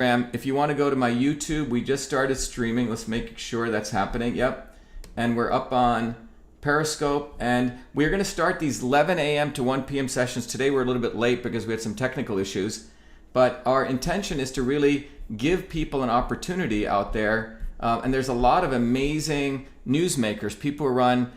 If you want to go to my YouTube, we just started streaming. Let's make sure that's happening. Yep. And we're up on Periscope. And we're going to start these 11 a.m. to 1 p.m. sessions. Today we're a little bit late because we had some technical issues. But our intention is to really give people an opportunity out there. And there's a lot of amazing newsmakers, people who run,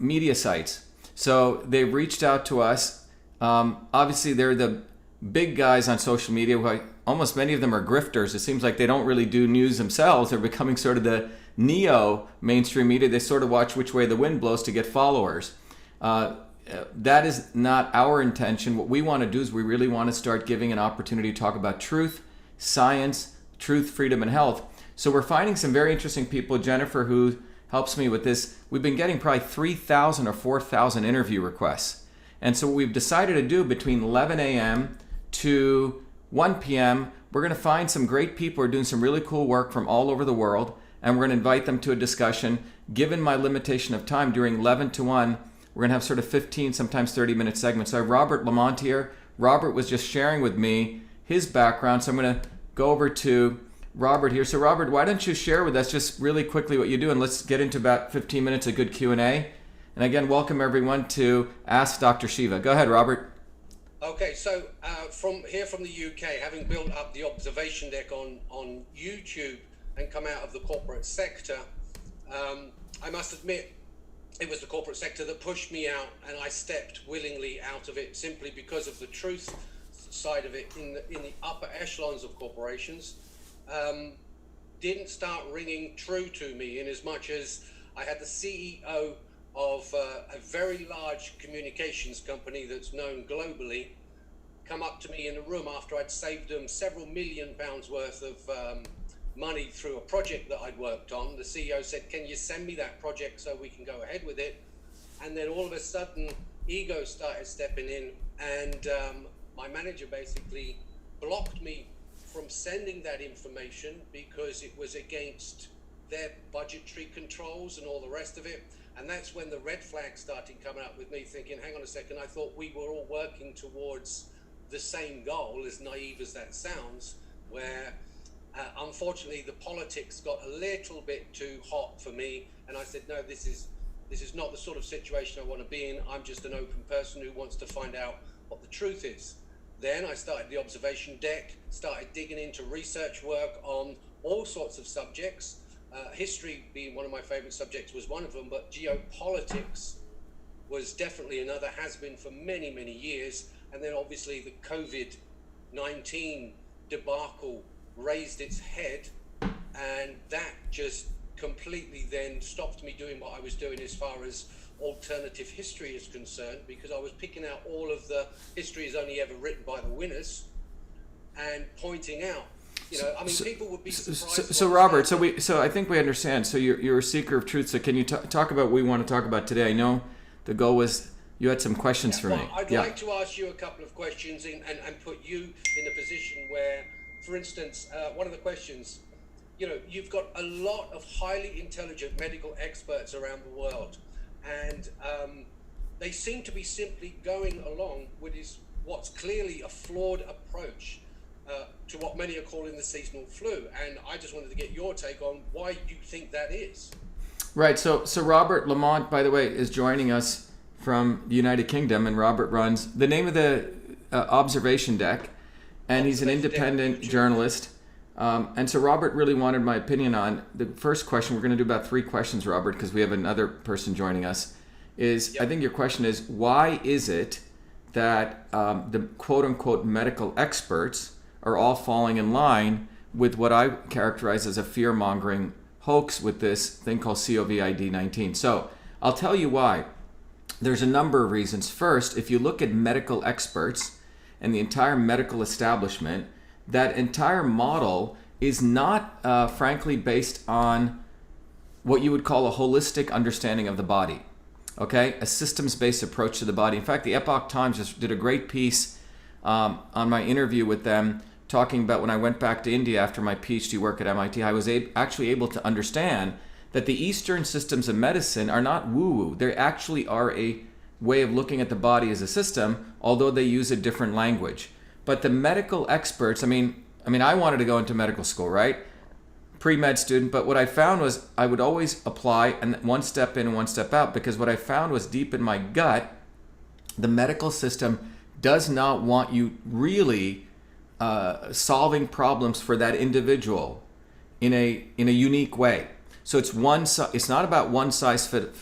media sites. So they've reached out to us. Obviously, they're the big guys on social media. Almost many of them are grifters. It seems like they don't really do news themselves. They're becoming sort of the neo mainstream media. They sort of watch which way the wind blows to get followers. That is not our intention. What we want to do is we really want to start giving an opportunity to talk about truth, science, truth, freedom, and health. So we're finding some very interesting people. Jennifer, who helps me with this, we've been getting probably 3,000 or 4,000 interview requests. And so what we've decided to do between 11 a.m. to 1 p.m., we're going to find some great people who are doing some really cool work from all over the world, and we're going to invite them to a discussion. Given my limitation of time, during 11 to 1, we're going to have sort of 15, sometimes 30-minute segments. So I have Robert Lamont here. Robert was just sharing with me his background, so I'm going to go over to Robert here. So Robert, why don't you share with us just really quickly what you do, and let's get into about 15 minutes of good Q&A. And again, welcome everyone to Ask Dr. Shiva. Go ahead, Robert. Okay, so from the UK, having built up the observation deck on YouTube and come out of the corporate sector, I must admit it was the corporate sector that pushed me out, and I stepped willingly out of it simply because of the truth side of it in the upper echelons of corporations didn't start ringing true to me, in as much as I had the CEO of a very large communications company that's known globally come up to me in a room after I'd saved them several £million worth of money through a project that I'd worked on. The CEO said, "Can you send me that project so we can go ahead with it?" And then all of a sudden, ego started stepping in, and my manager basically blocked me from sending that information because it was against their budgetary controls and all the rest of it. And that's when the red flags started coming up with me, thinking, hang on a second, I thought we were all working towards the same goal, as naive as that sounds, where unfortunately the politics got a little bit too hot for me. And I said, no, this is not the sort of situation I want to be in. I'm just an open person who wants to find out what the truth is. Then I started the observation deck, started digging into research work on all sorts of subjects. History being one of my favorite subjects was one of them, but geopolitics was definitely another, has been for many, many years. And then obviously the COVID-19 debacle raised its head, and that just completely then stopped me doing what I was doing as far as alternative history is concerned, because I was picking out all of the history is only ever written by the winners and pointing out, people would be surprised. So Robert, so I think we understand. So you're a seeker of truth. So can you talk about what we want to talk about today? I know the goal was you had some questions for me. I'd like to ask you a couple of questions and put you in a position where, for instance, one of the questions, you've got a lot of highly intelligent medical experts around the world, and they seem to be simply going along with what's clearly a flawed approach to what many are calling the seasonal flu. And I just wanted to get your take on why you think that is. Right. So Robert Lamont, by the way, is joining us from the United Kingdom, and Robert runs the name of the observation deck, and he's an independent journalist. And so Robert really wanted my opinion on the first question. We're going to do about 3 questions, Robert, because we have another person joining us. I think your question is, why is it that the quote-unquote medical experts are all falling in line with what I characterize as a fear-mongering hoax with this thing called COVID-19? So I'll tell you why. There's a number of reasons. First, if you look at medical experts and the entire medical establishment, that entire model is not, frankly, based on what you would call a holistic understanding of the body. Okay, a systems-based approach to the body. In fact, the Epoch Times just did a great piece on my interview with them, talking about when I went back to India after my PhD work at MIT, I was actually able to understand that the Eastern systems of medicine are not woo-woo. They actually are a way of looking at the body as a system, although they use a different language. But the medical experts, I mean, I wanted to go into medical school, right? Pre-med student, but what I found was I would always apply and one step in and one step out, because what I found was deep in my gut, the medical system does not want you really solving problems for that individual in a unique way. So it's not about one size fit.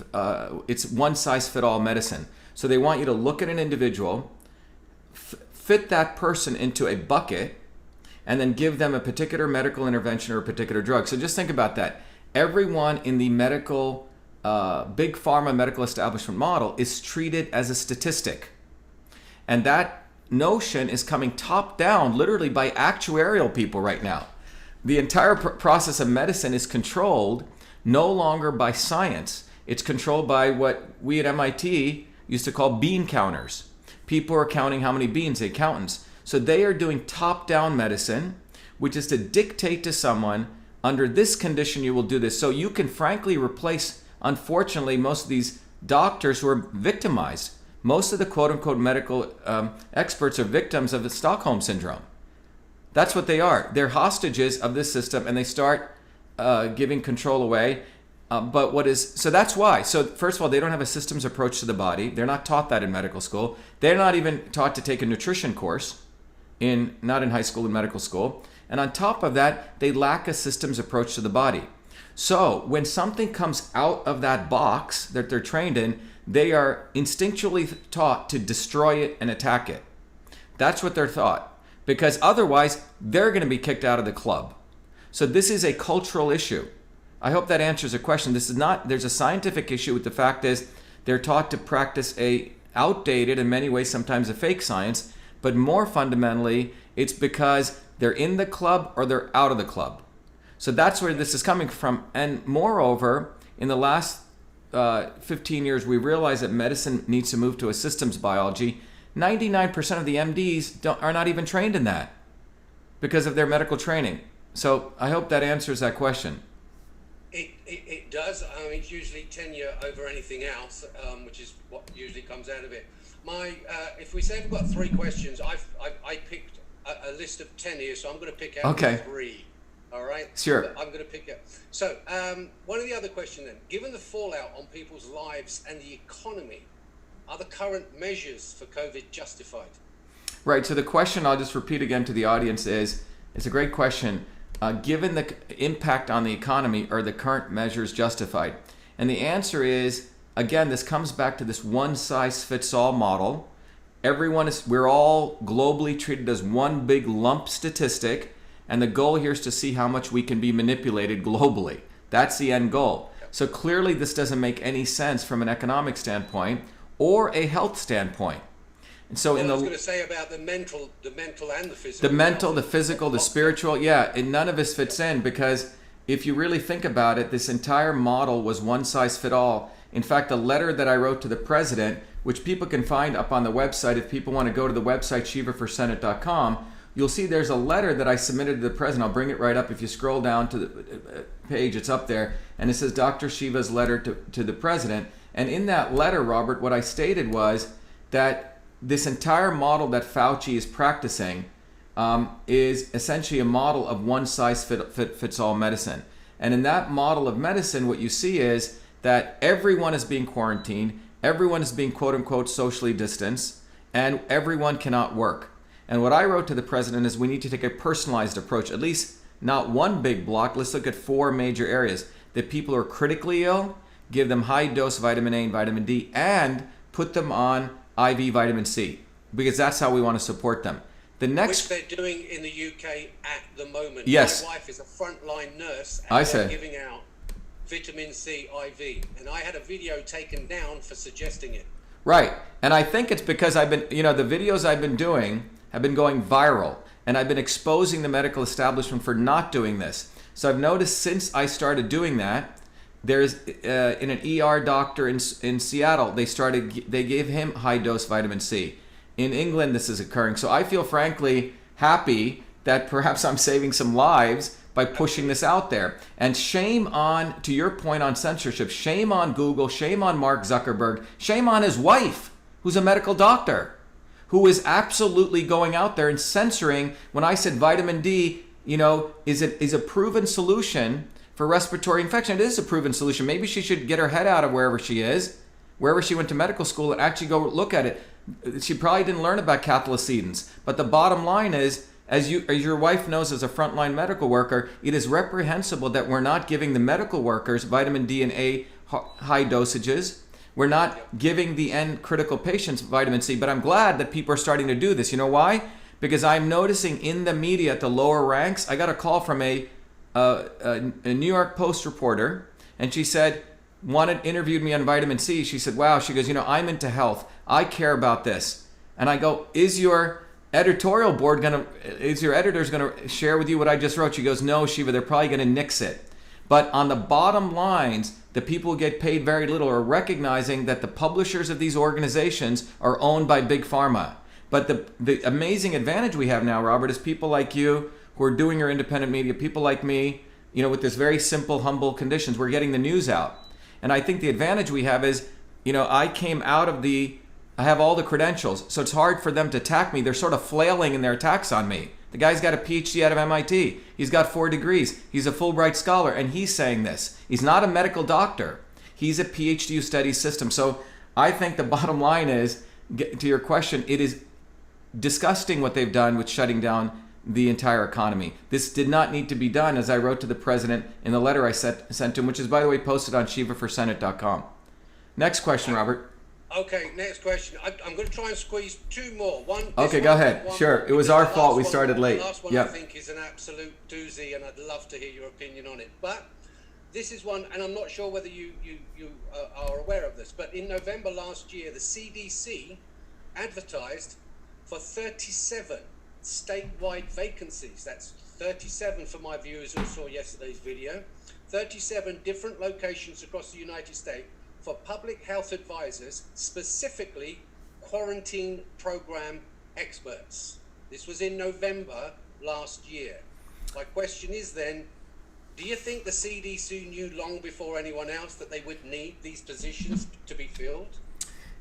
It's one size fit all medicine. So they want you to look at an individual, fit that person into a bucket, and then give them a particular medical intervention or a particular drug. So just think about that. Everyone in the medical, big pharma medical establishment model is treated as a statistic. And that notion is coming top down, literally by actuarial people right now. The entire process of medicine is controlled no longer by science. It's controlled by what we at MIT used to call bean counters. People are counting how many beans, the accountants. So they are doing top-down medicine, which is to dictate to someone, under this condition you will do this. So you can frankly replace, unfortunately, most of these doctors who are victimized. Most of the quote-unquote medical experts are victims of the Stockholm Syndrome. That's what they are. They're hostages of this system, and they start giving control away. So that's why. So first of all, they don't have a systems approach to the body. They're not taught that in medical school. They're not even taught to take a nutrition course, not in high school and medical school. And on top of that, they lack a systems approach to the body. So when something comes out of that box that they're trained in, they are instinctually taught to destroy it and attack it. That's what they're taught, because otherwise they're going to be kicked out of the club. So this is a cultural issue. I hope that answers the question. There's a scientific issue with the fact is they're taught to practice a outdated, in many ways sometimes a fake science, but more fundamentally, it's because they're in the club or they're out of the club. So that's where this is coming from. And moreover, in the last 15 years, we realized that medicine needs to move to a systems biology. 99% of the MDs are not even trained in that because of their medical training. So I hope that answers that question. It does. I mean, it's usually tenure over anything else, which is what usually comes out of it. If we say we've got 3 questions, I picked a list of 10 here, so I'm going to pick out 3. All right? Sure. I'm going to pick it. So one of the other questions then, given the fallout on people's lives and the economy, are the current measures for COVID justified? Right. So the question, I'll just repeat again to the audience, it's a great question. Given the impact on the economy, are the current measures justified? And the answer is, again, this comes back to this one-size-fits-all model. We're all globally treated as one big lump statistic, and the goal here is to see how much we can be manipulated globally. That's the end goal. So clearly this doesn't make any sense from an economic standpoint or a health standpoint. And so I was going to say about the mental and the physical. The mental, the physical, the spiritual, and none of this fits in, because if you really think about it, this entire model was one size fit all. In fact, the letter that I wrote to the president, which people can find up on the website, if people want to go to the website shivaforsenate.com, you'll see there's a letter that I submitted to the president. I'll bring it right up. If you scroll down to the page, it's up there, and it says Dr. Shiva's letter to the president. And in that letter, Robert, what I stated was that this entire model that Fauci is practicing is essentially a model of one size fits all medicine. And in that model of medicine, what you see is that everyone is being quarantined, everyone is being quote unquote socially distanced, and everyone cannot work. And what I wrote to the president is we need to take a personalized approach, at least not one big block. Let's look at 4 major areas. That people who are critically ill, give them high dose vitamin A and vitamin D, and put them on IV vitamin C, because that's how we want to support them. Which they're doing in the UK at the moment. Yes. My wife is a frontline nurse, and they're giving out vitamin C IV, and I had a video taken down for suggesting it. Right, and I think it's because the videos I've been doing have been going viral, and I've been exposing the medical establishment for not doing this. So I've noticed since I started doing that, there's in an ER doctor in Seattle, they gave him high dose vitamin C. In England, this is occurring. So I feel frankly happy that perhaps I'm saving some lives by pushing this out there. And shame on, to your point on censorship, shame on Google, shame on Mark Zuckerberg, shame on his wife, who's a medical doctor, who is absolutely going out there and censoring. When I said vitamin D is a proven solution for respiratory infection. It is a proven solution. Maybe she should get her head out of wherever she is, wherever she went to medical school, and actually go look at it. She probably didn't learn about cathelicidins, but the bottom line is, as your wife knows as a frontline medical worker, it is reprehensible that we're not giving the medical workers vitamin D and A high dosages. We're not giving the end critical patients vitamin C, but I'm glad that people are starting to do this. You know why? Because I'm noticing in the media at the lower ranks, I got a call from a New York Post reporter, and she said, interviewed me on vitamin C. She said, wow, she goes, I'm into health. I care about this. And I go, is your editorial board is your editors gonna share with you what I just wrote? She goes, no, Shiva, they're probably gonna nix it. But on the bottom lines, the people who get paid very little are recognizing that the publishers of these organizations are owned by big pharma. But the amazing advantage we have now, Robert, is people like you who are doing your independent media, people like me, with this very simple, humble conditions, we're getting the news out. And I think the advantage we have is, I came out of I have all the credentials, so it's hard for them to attack me. They're sort of flailing in their attacks on me. The guy's got a PhD out of MIT. He's got 4 degrees. He's a Fulbright scholar, and he's saying this. He's not a medical doctor. He's a PhD who studies systems. So I think the bottom line is, to your question, it is disgusting what they've done with shutting down the entire economy. This did not need to be done, as I wrote to the president in the letter I sent to him, which is, by the way, posted on shivaforsenate.com. Next question, Robert. Okay, next question. I'm going to try and squeeze 2 more. Okay, go ahead. Sure. It was our fault. We started late. The last one, I think, is an absolute doozy, and I'd love to hear your opinion on it. But this is one, and I'm not sure whether you are aware of this, but in November last year, the CDC advertised for 37 statewide vacancies. That's 37 for my viewers who saw yesterday's video. 37 different locations across the United States for public health advisors, specifically quarantine program experts. This was in November last year. My question is then, do you think the CDC knew long before anyone else that they would need these positions to be filled?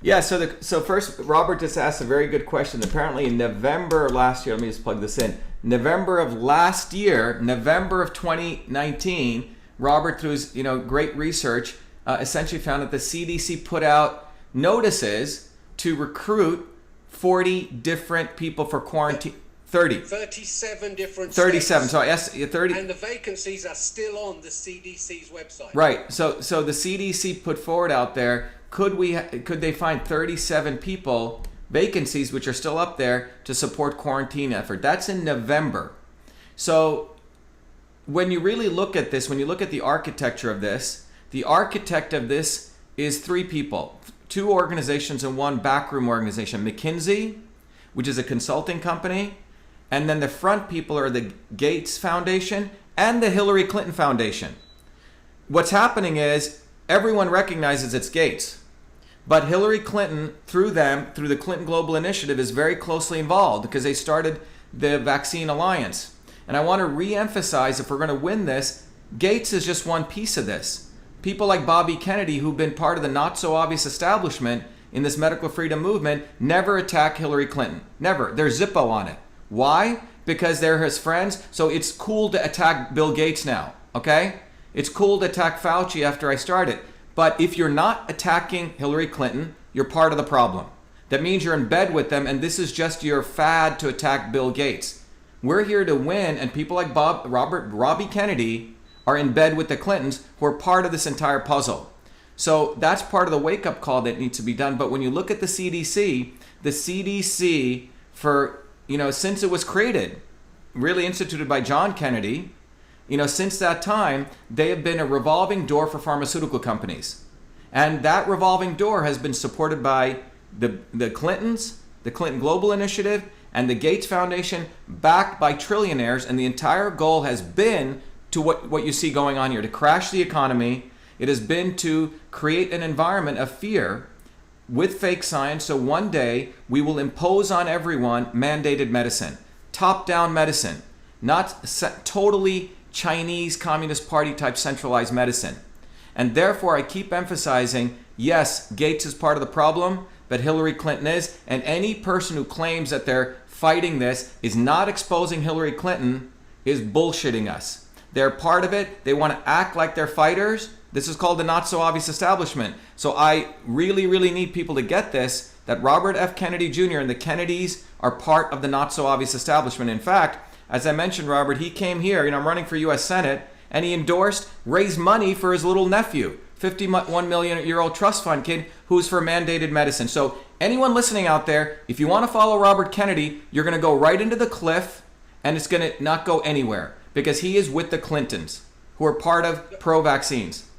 Yeah, so first, Robert just asked a very good question. Apparently in November of last year, let me just plug this in. November of last year, November of 2019, Robert, through his great research, essentially found that the CDC put out notices to recruit 40 different people for quarantine. 37 different 37. states. So I asked 30. And the vacancies are still on the CDC's website. Right. So the CDC put forward out there, could they find 37 people, vacancies, which are still up there, to support quarantine effort? That's in November. So when you really look at this, when you look at the architecture of this, the architect of this is 3 people, 2 organizations and 1 backroom organization. McKinsey, which is a consulting company, and then the front people are the Gates Foundation and the Hillary Clinton Foundation. What's happening is everyone recognizes it's Gates, but Hillary Clinton, through the Clinton Global Initiative, is very closely involved because they started the Vaccine Alliance. And I want to re-emphasize, if we're going to win this, Gates is just one piece of this. People like Bobby Kennedy, who've been part of the not-so-obvious establishment in this medical freedom movement, never attack Hillary Clinton. Never. They're Zippo on it. Why? Because they're his friends. So it's cool to attack Bill Gates now, okay? It's cool to attack Fauci after I started. But if you're not attacking Hillary Clinton, you're part of the problem. That means you're in bed with them, and this is just your fad to attack Bill Gates. We're here to win, and people like Robbie Kennedy are in bed with the Clintons, who are part of this entire puzzle. So that's part of the wake-up call that needs to be done. But when you look at the CDC for, since it was created, really instituted by John Kennedy, since that time, they have been a revolving door for pharmaceutical companies. And that revolving door has been supported by the Clintons, the Clinton Global Initiative, and the Gates Foundation, backed by trillionaires. And the entire goal has been to what you see going on here, to crash the economy. It has been to create an environment of fear with fake science, so one day we will impose on everyone mandated medicine, top-down medicine, not totally Chinese Communist Party type centralized medicine. And therefore I keep emphasizing, yes, Gates is part of the problem, but Hillary Clinton is, and any person who claims that they're fighting this is not exposing Hillary Clinton is bullshitting us. They're part of it. They want to act like they're fighters. This is called the not so obvious establishment. So I really, really need people to get this, that Robert F. Kennedy Jr. and the Kennedys are part of the not so obvious establishment. In fact, as I mentioned, Robert, he came here, I'm running for U.S. Senate, and he raised money for his little nephew, 51 million year old trust fund kid who's for mandated medicine. So anyone listening out there, if you want to follow Robert Kennedy, you're going to go right into the cliff, and it's going to not go anywhere, because he is with the Clintons, who are part of pro-vaccines.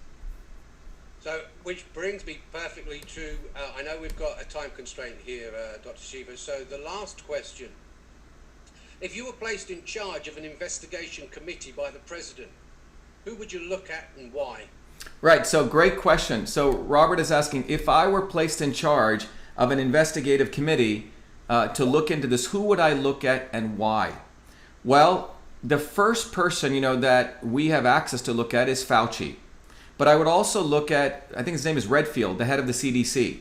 So, which brings me perfectly to, I know we've got a time constraint here, Dr. Shiva, so the last question. If you were placed in charge of an investigation committee by the president, who would you look at and why? Right, so great question. So Robert is asking, if I were placed in charge of an investigative committee to look into this, who would I look at and why? Well, the first person, that we have access to look at is Fauci. But I would also look at, I think his name is Redfield, the head of the CDC,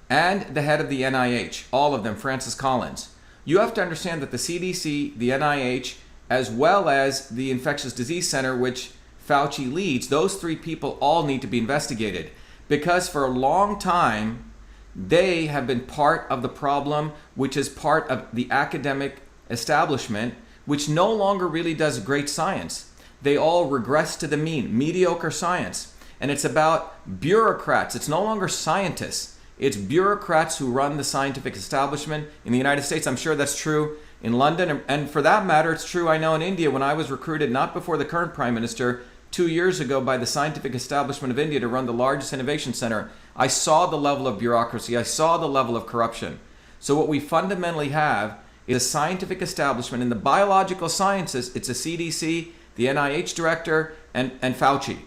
and the head of the NIH, all of them, Francis Collins. You have to understand that the CDC, the NIH, as well as the Infectious Disease Center, which Fauci leads, those three people all need to be investigated, because for a long time, they have been part of the problem, which is part of the academic establishment, which no longer really does great science. They all regress to the mean, mediocre science. And it's about bureaucrats. It's no longer scientists. It's bureaucrats who run the scientific establishment in the United States. I'm sure that's true in London. And for that matter, it's true, I know, in India, when I was recruited, not before the current Prime Minister, 2 years ago by the scientific establishment of India to run the largest innovation center. I saw the level of bureaucracy. I saw the level of corruption. So what we fundamentally have is a scientific establishment. In the biological sciences, it's a CDC, the NIH director, and Fauci.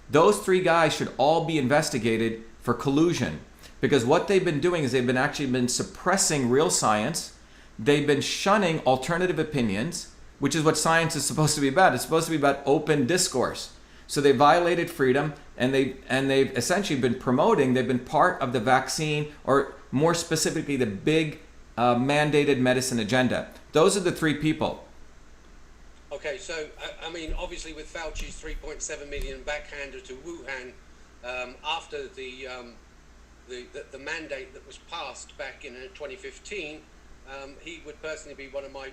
Those three guys should all be investigated for collusion, because what they've been doing is they've been suppressing real science. They've been shunning alternative opinions, which is what science is supposed to be about. It's supposed to be about open discourse. So they violated freedom, and they've essentially been promoting, they've been part of the vaccine, or more specifically the big mandated medicine agenda. Those are the three people. Okay, so I mean, obviously with Fauci's 3.7 million backhander to Wuhan, after the mandate that was passed back in 2015, he would personally be one of my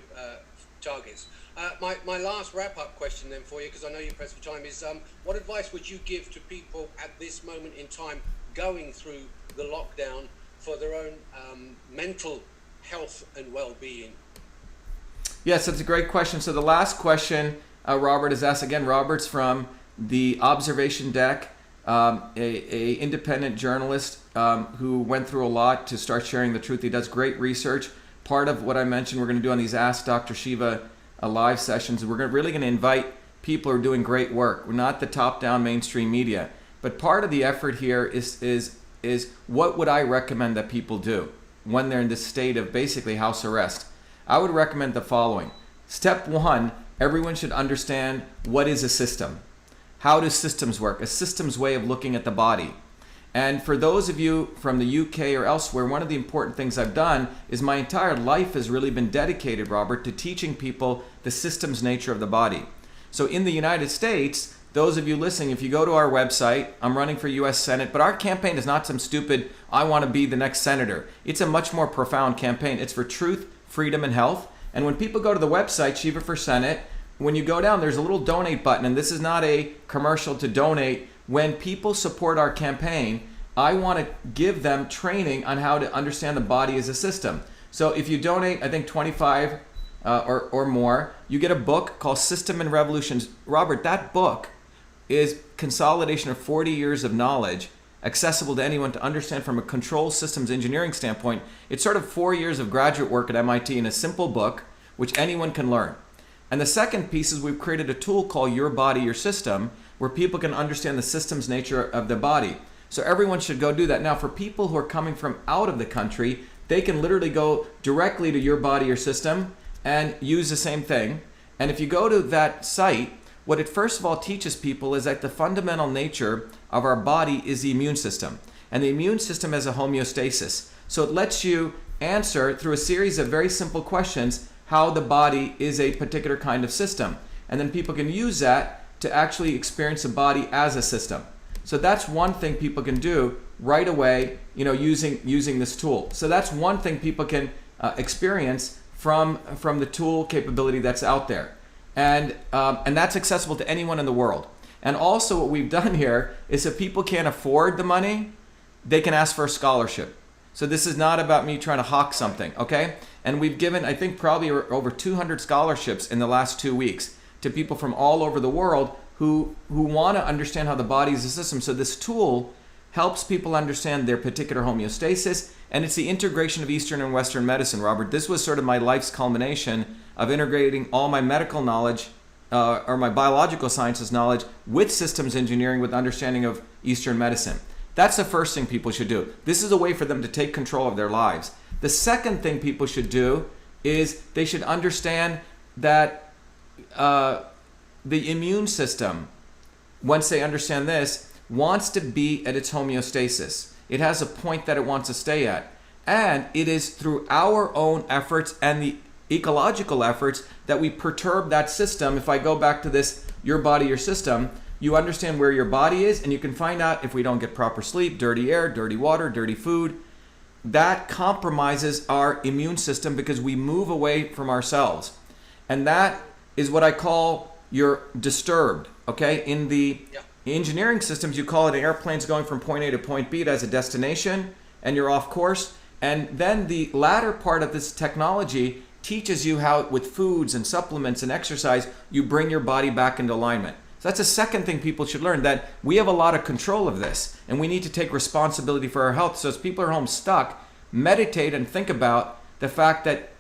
targets. My last wrap-up question then for you, because I know you're pressed for time, is what advice would you give to people at this moment in time going through the lockdown for their own mental health and well-being? Yes, that's a great question. So the last question Robert has asked, again, Robert's from the Observation Deck, a independent journalist who went through a lot to start sharing the truth. He does great research. Part of what I mentioned we're going to do on these Ask Dr. Shiva live sessions, we're really going to invite people who are doing great work. We're not the top-down mainstream media. But part of the effort here is what would I recommend that people do when they're in this state of basically house arrest? I would recommend the following. Step one, everyone should understand what is a system. How do systems work? A system's way of looking at the body. And for those of you from the UK or elsewhere, one of the important things I've done is my entire life has really been dedicated, Robert, to teaching people the systems nature of the body. So in the United States, those of you listening, if you go to our website, I'm running for US Senate, but our campaign is not some stupid, I want to be the next senator. It's a much more profound campaign. It's for truth, freedom, and health. And when people go to the website, Shiva for Senate, when you go down, there's a little donate button, and this is not a commercial to donate. When people support our campaign, I want to give them training on how to understand the body as a system. So if you donate, I think 25 or more, you get a book called System and Revolutions. Robert, that book is consolidation of 40 years of knowledge, accessible to anyone to understand from a control systems engineering standpoint. It's sort of 4 years of graduate work at MIT in a simple book, which anyone can learn. And the second piece is we've created a tool called Your Body, Your System, where people can understand the systems nature of the body. So everyone should go do that. Now, for people who are coming from out of the country, they can literally go directly to Your Body, Your System and use the same thing. And if you go to that site, what it first of all teaches people is that the fundamental nature of our body is the immune system. And the immune system has a homeostasis. So it lets you answer through a series of very simple questions how the body is a particular kind of system. and then people can use that to actually experience the body as a system. So that's one thing people can do right away, using this tool. So that's one thing people can experience from the tool capability that's out there, and that's accessible to anyone in the world. And also, what we've done here is if people can't afford the money, they can ask for a scholarship. So this is not about me trying to hawk something, okay? And we've given, I think, probably over 200 scholarships in the last 2 weeks to people from all over the world who want to understand how the body is a system. So this tool helps people understand their particular homeostasis, and it's the integration of Eastern and Western medicine, Robert. This was sort of my life's culmination of integrating all my medical knowledge or my biological sciences knowledge with systems engineering with understanding of Eastern medicine. That's the first thing people should do. This is a way for them to take control of their lives. The second thing people should do is they should understand that the immune system, once they understand this, wants to be at its homeostasis. It has a point that it wants to stay at. And it is through our own efforts and the ecological efforts that we perturb that system. If I go back to this, your body, your system, you understand where your body is, and you can find out if we don't get proper sleep, dirty air, dirty water, dirty food. That compromises our immune system because we move away from ourselves. And that is what I call you're disturbed, okay? In the engineering systems, you call it airplanes going from point A to point B as a destination, and you're off course. And then the latter part of this technology teaches you how, with foods and supplements and exercise, you bring your body back into alignment. So that's the second thing people should learn, that we have a lot of control of this, and we need to take responsibility for our health. So as people are home stuck, meditate and think about the fact that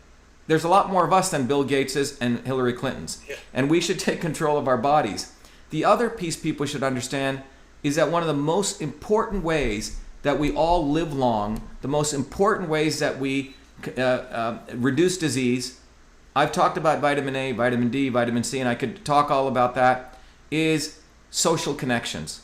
there's a lot more of us than Bill Gates's and Hillary Clinton's, and we should take control of our bodies. The other piece people should understand is that one of the most important ways that we all live long, the most important ways that we reduce disease, I've talked about vitamin A, vitamin D, vitamin C, and I could talk all about that, is social connections,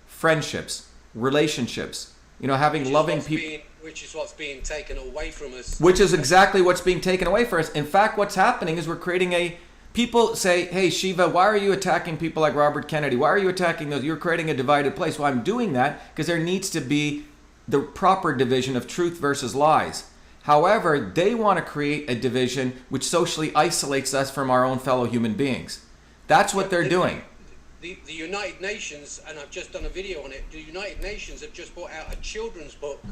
friendships, relationships, having loving people. Which is what's being taken away from us. Which is exactly what's being taken away from us. In fact, what's happening is we're creating people say, hey, Shiva, why are you attacking people like Robert Kennedy? Why are you attacking those? You're creating a divided place. Well, I'm doing that because there needs to be the proper division of truth versus lies. However, they want to create a division which socially isolates us from our own fellow human beings. That's what they're doing. The United Nations, and I've just done a video on it, the United Nations have just brought out a children's book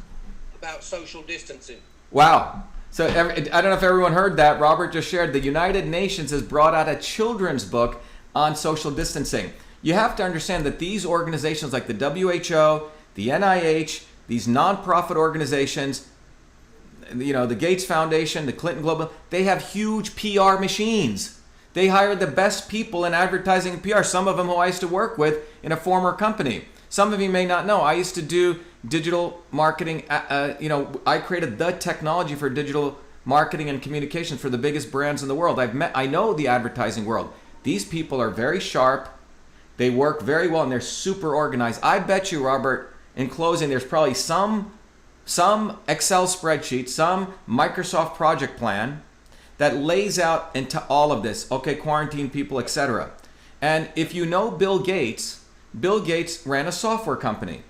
about social distancing. Wow. So I don't know if everyone heard that. Robert just shared the United Nations has brought out a children's book on social distancing. You have to understand that these organizations like the WHO, the NIH, these nonprofit organizations, the Gates Foundation, the Clinton Global, they have huge PR machines. They hire the best people in advertising and PR, some of them who I used to work with in a former company. Some of you may not know, I used to do digital marketing. I created the technology for digital marketing and communications for the biggest brands in the world. I know the advertising world. These people are very sharp. They work very well, and they're super organized. I bet you, Robert, in closing, there's probably some Excel spreadsheet, some Microsoft project plan that lays out into all of this. Okay, quarantine people, etc. And if you know Bill Gates ran a software company.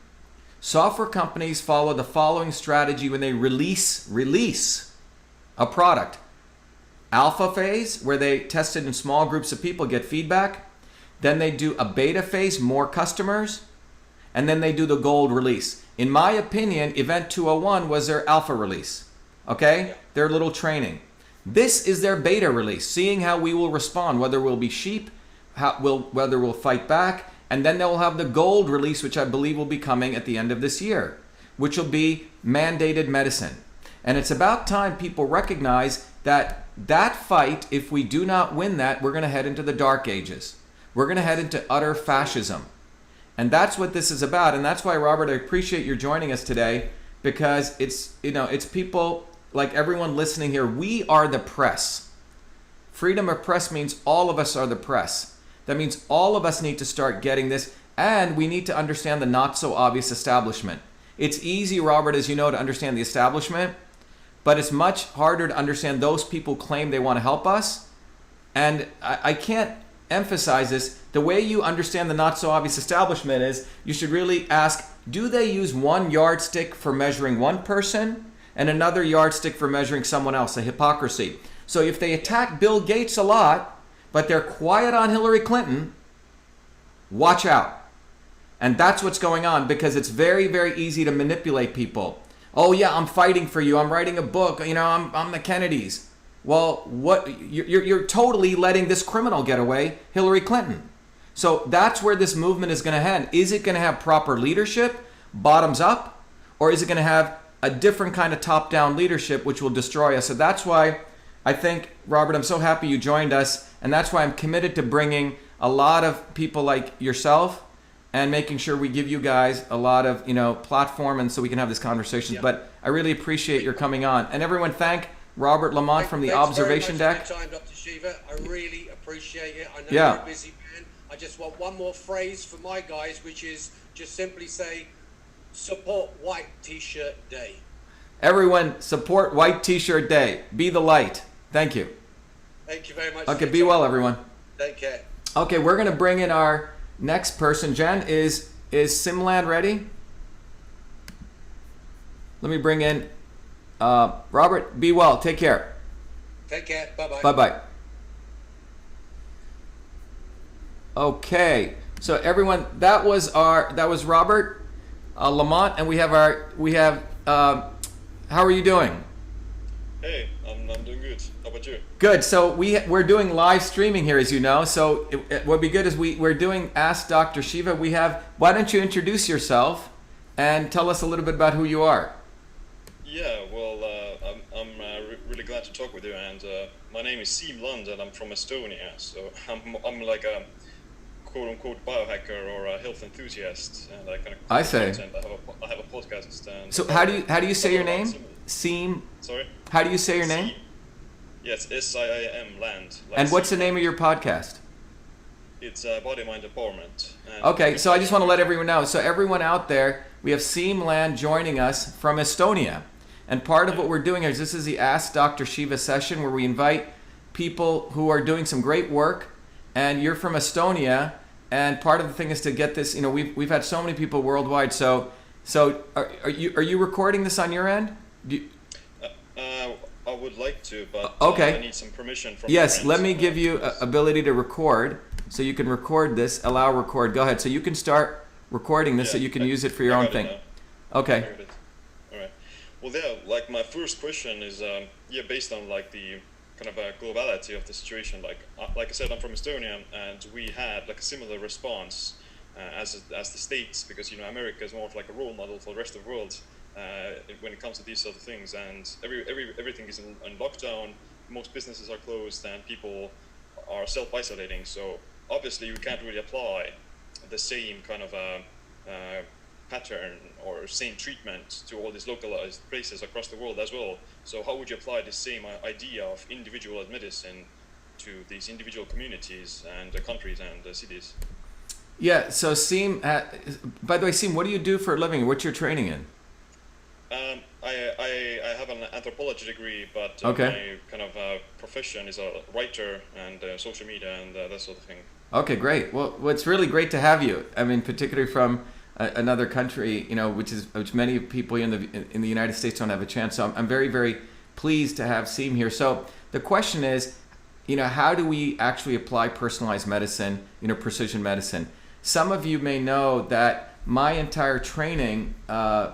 Software companies follow the following strategy when they release a product. Alpha phase, where they test it in small groups of people, get feedback. Then they do a beta phase, more customers. And then they do the gold release. In my opinion, Event 201 was their alpha release. Okay? Their little training. This is their beta release, seeing how we will respond, whether we'll be sheep, whether we'll fight back. And then they'll have the gold release, which I believe will be coming at the end of this year, which will be mandated medicine. And it's about time people recognize that fight, if we do not win that, we're going to head into the dark ages. We're going to head into utter fascism. And that's what this is about. And that's why, Robert, I appreciate your joining us today, because it's people like everyone listening here. We are the press. Freedom of press means all of us are the press. That means all of us need to start getting this, and we need to understand the not so obvious establishment. It's easy, Robert, as you know, to understand the establishment, but it's much harder to understand those people who claim they want to help us. And I can't emphasize this. The way you understand the not so obvious establishment is you should really ask, do they use one yardstick for measuring one person and another yardstick for measuring someone else? A hypocrisy. So if they attack Bill Gates a lot, but they're quiet on Hillary Clinton, watch out. And that's what's going on, because it's very, very easy to manipulate people. Oh yeah, I'm fighting for you. I'm writing a book. You know, I'm the Kennedys. Well, you're totally letting this criminal get away, Hillary Clinton. So that's where this movement is going to head. Is it going to have proper leadership, bottoms up, or is it going to have a different kind of top-down leadership which will destroy us? So that's why I think, Robert, I'm so happy you joined us, and that's why I'm committed to bringing a lot of people like yourself and making sure we give you guys a lot of, platform, and so we can have this conversation. Yeah. But I really appreciate your coming on. And everyone, thank Robert Lamont from the Observation Deck. Thanks very much for your time, Dr. Shiva. I really appreciate it. I know you're a busy man. I just want one more phrase for my guys, which is just simply say, support White T-Shirt Day. Everyone, support White T-Shirt Day. Be the light. Thank you. Thank you very much. Okay, be well, everyone. Take care. Okay, we're going to bring in our next person. Jen, is Simland ready? Let me bring in Robert. Be well. Take care. Take care. Bye-bye. Bye-bye. Okay, so everyone, that was Robert Lamont, and we have how are you doing? Hey, I'm doing good. How about you? Good. So we're doing live streaming here, as you know. So what would be good is we're doing Ask Dr. Shiva. Why don't you introduce yourself and tell us a little bit about who you are? Yeah, well, I'm really glad to talk with you. And my name is Siim and I'm from Estonia. So I'm like a quote-unquote biohacker or a health enthusiast. And I kind of I say. I have a podcast. And so how do you say your name? Siim. Sorry. How do you say your name? Siim. Yes, SIIM land. Like and what's the Siim. name of your podcast? It's Body Mind Empowerment. And okay, so I just want to let everyone know. So everyone out there, we have Siim Land joining us from Estonia. And part of what we're doing is this is the Ask Dr. Shiva session where we invite people who are doing some great work. And you're from Estonia. And part of the thing is to get this, we've had so many people worldwide. So are you recording this on your end? I would like to, but okay. I need some permission from Yes, let me give you ability to record. So you can record this, allow record. Go ahead. So you can start recording this so you can use it for your own thing. Okay. All right. Well, yeah, like my first question is, based on like the kind of a globality of the situation. Like I said, I'm from Estonia, and we had like a similar response as the States, because America is more of like a role model for the rest of the world when it comes to these sort of things, and everything is in lockdown. Most businesses are closed, and people are self-isolating. So obviously, you can't really apply the same kind of pattern or same treatment to all these localized places across the world as well. So how would you apply the same idea of individual medicine to these individual communities and countries and cities? Yeah, so Siim, by the way, Siim, what do you do for a living? What's your training in? I have an anthropology degree, but okay. My kind of profession is a writer and social media and that sort of thing. Okay, great. Well, it's really great to have you. I mean, particularly from another country, which many people in the United States don't have a chance. So I'm very, very pleased to have Siim here. So the question is, how do we actually apply personalized medicine, precision medicine? Some of you may know that my entire training,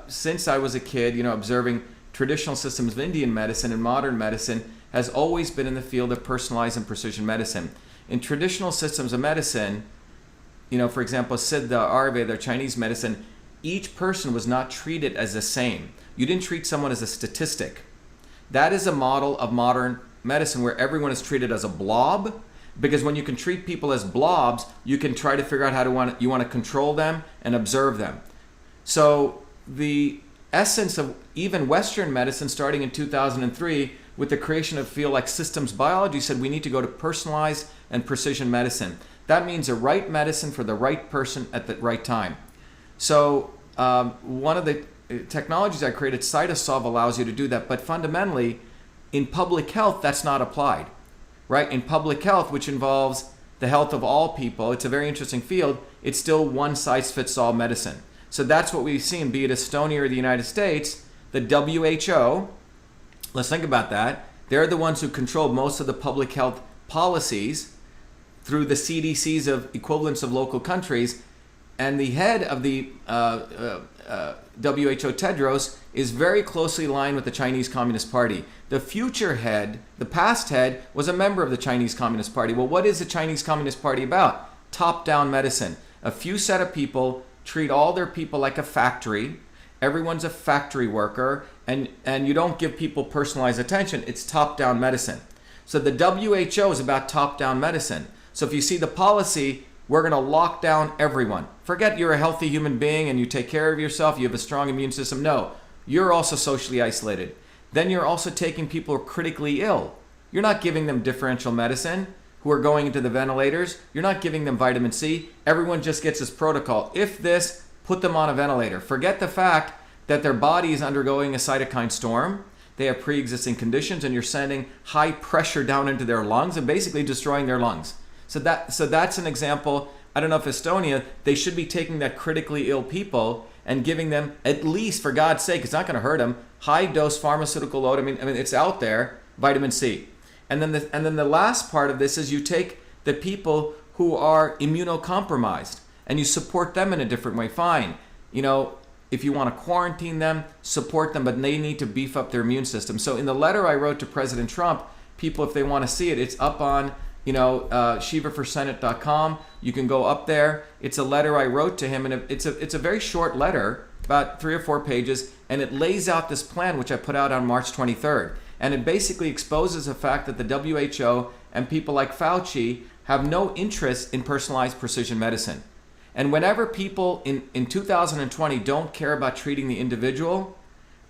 since I was a kid, observing traditional systems of Indian medicine and modern medicine, has always been in the field of personalized and precision medicine. In traditional systems of medicine, for example, Siddha, Ayurveda, Chinese medicine, each person was not treated as the same. You didn't treat someone as a statistic. That is a model of modern medicine where everyone is treated as a blob, because when you can treat people as blobs, you can try to figure out how you want to control them and observe them. So the essence of even Western medicine, starting in 2003, with the creation of a field like systems biology, said we need to go to personalized and precision medicine. That means the right medicine for the right person at the right time. So one of the technologies I created, Cytosolve, allows you to do that. But fundamentally, in public health, that's not applied. Right? In public health, which involves the health of all people, it's a very interesting field, it's still one-size-fits-all medicine. So that's what we've seen, be it Estonia or the United States. The WHO, let's think about that, they're the ones who control most of the public health policies through the CDCs of equivalents of local countries. And the head of the WHO, Tedros, is very closely aligned with the Chinese Communist Party. The future head, the past head, was a member of the Chinese Communist Party. Well, what is the Chinese Communist Party about? Top-down medicine. A few set of people treat all their people like a factory. Everyone's a factory worker, and you don't give people personalized attention. It's top-down medicine. So the WHO is about top-down medicine. So if you see the policy, we're going to lock down everyone. Forget you're a healthy human being and you take care of yourself, you have a strong immune system. No, you're also socially isolated. Then you're also taking people who are critically ill. You're not giving them differential medicine, who are going into the ventilators. You're not giving them vitamin C. Everyone just gets this protocol. If this, put them on a ventilator. Forget the fact that their body is undergoing a cytokine storm. They have pre-existing conditions, and you're sending high pressure down into their lungs and basically destroying their lungs. So that's an example. I don't know if Estonia, they should be taking that critically ill people and giving them, at least for God's sake, it's not going to hurt them, high dose pharmaceutical load. I mean it's out there, vitamin C. And then the last part of this is you take the people who are immunocompromised and you support them in a different way. Fine, if you want to quarantine them, support them, but they need to beef up their immune system. So in the letter I wrote to President Trump, people, if they want to see it, it's up on shivaforsenate.com. You can go up there. It's a letter I wrote to him, and it's a very short letter, about 3 or 4 pages, and it lays out this plan, which I put out on March 23rd. And it basically exposes the fact that the WHO and people like Fauci have no interest in personalized precision medicine. And whenever people in 2020 don't care about treating the individual